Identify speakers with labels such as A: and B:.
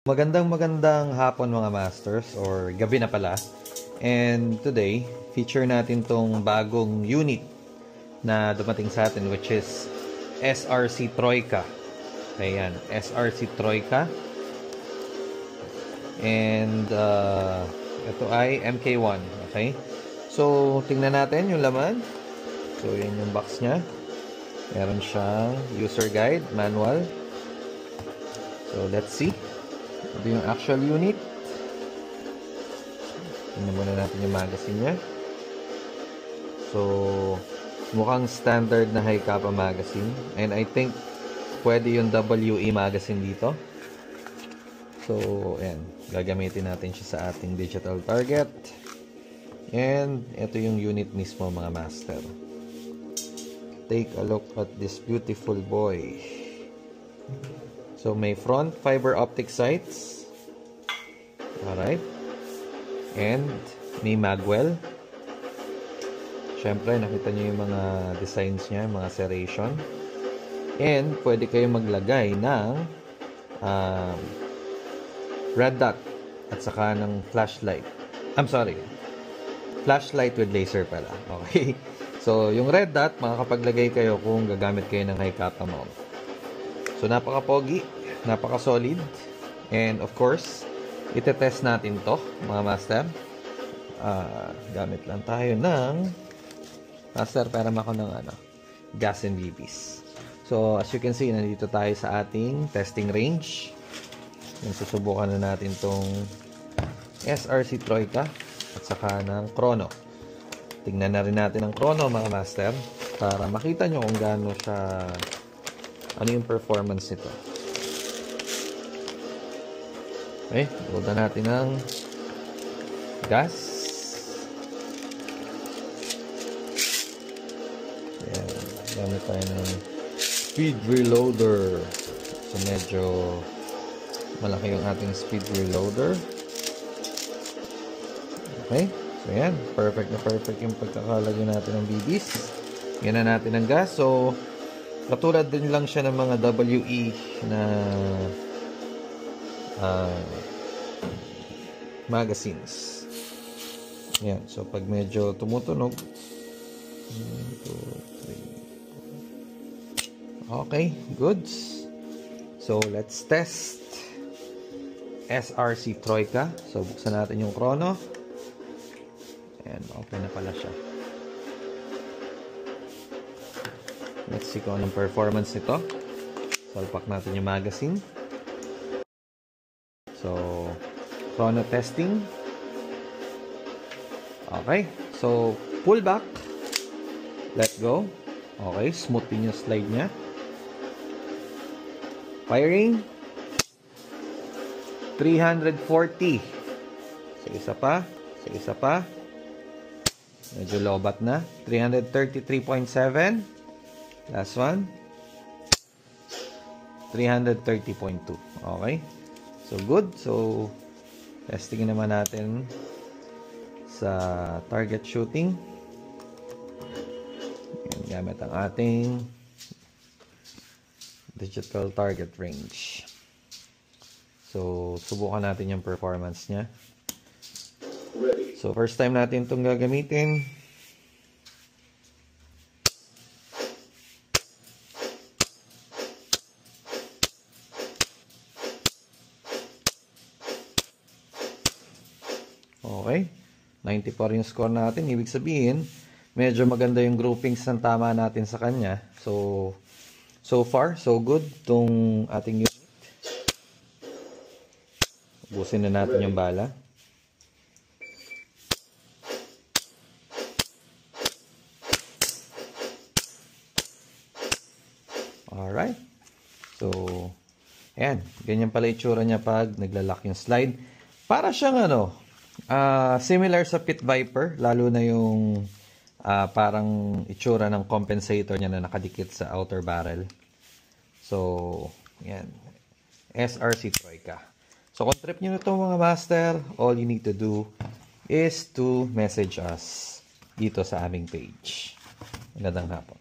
A: Magandang hapon mga masters, or gabi na pala. And today, feature natin tong bagong unit na dumating sa atin, which is SRC Troika. Ayan, SRC Troika. And ito ay MK1. Okay? So, tingnan natin yung laman. So, yan yung box nya. Meron siyang user guide, manual. So, let's see. Ito yung actual unit. Tingnan muna natin yung magazine nya. So, mukhang standard na high kappa magazine. And I think pwede yung WE magazine dito. So, ayan. Gagamitin natin siya sa ating digital target. And ito yung unit mismo mga master. Take a look at this beautiful boy. So, may front fiber optic sights. Alright. And may magwell. Siyempre, nakita nyo yung mga designs niya, mga serration. And, pwede kayo maglagay ng red dot at saka ng flashlight. I'm sorry. Flashlight with laser pala. Okay. So, yung red dot, makakapaglagay kayo kung gagamit kayo ng high kappa mount. So, napaka-pogi, napaka-solid, and of course, itetest natin to, mga master. Gamit lang tayo ng master, pera ako ng gas and BBs. So, as you can see, nandito tayo sa ating testing range. Yung susubukan na natin tong SRC Troika at saka ng Chrono. Tingnan na rin natin ang Chrono, mga master, para makita nyo kung gaano siya, ano yung performance nito. Okay, load na natin ng gas. Ayan, gamit tayo ng speed reloader. So, medyo malaki yung ating speed reloader. Okay, so yan, perfect na perfect yung pagkakalagay natin ng BBs. Yan na natin ang gas. So, katulad din lang siya ng mga WE na magazines. Yan. So, pag medyo tumutunog, 1, 2, 3. Okay, goods. So, let's test SRC Troika. So, buksan natin yung Chrono. And open na pala siya. Let's see kung anong performance nito. Salpak natin yung magazine. So, Chrono testing. Okay. So, pull back. Let go. Okay. Smooth din yung slide niya. Firing. 340. So, isa pa. So, isa pa. Medyo lobat na. 333.7. Last one. 330.2. Okay. So, good. So, testing naman natin sa target shooting. Yan, gamit ang ating digital target range. So, subukan natin yung performance niya. So, first time natin itong gagamitin. Okay. 90 pa rin yung score natin. Ibig sabihin, medyo maganda yung groupings ng tama natin sa kanya. So far, so good itong ating unit. Ubusin na natin yung bala. Alright. So, ayan. Ganyan pala itsura niya pag naglalak yung slide. Para siyang similar sa Pit Viper, lalo na yung parang itsura ng compensator niya na nakadikit sa outer barrel. So, yan. SRC Troika. So, kung trip nyo na ito mga master, all you need to do is to message us dito sa aming page. Magandang hapon.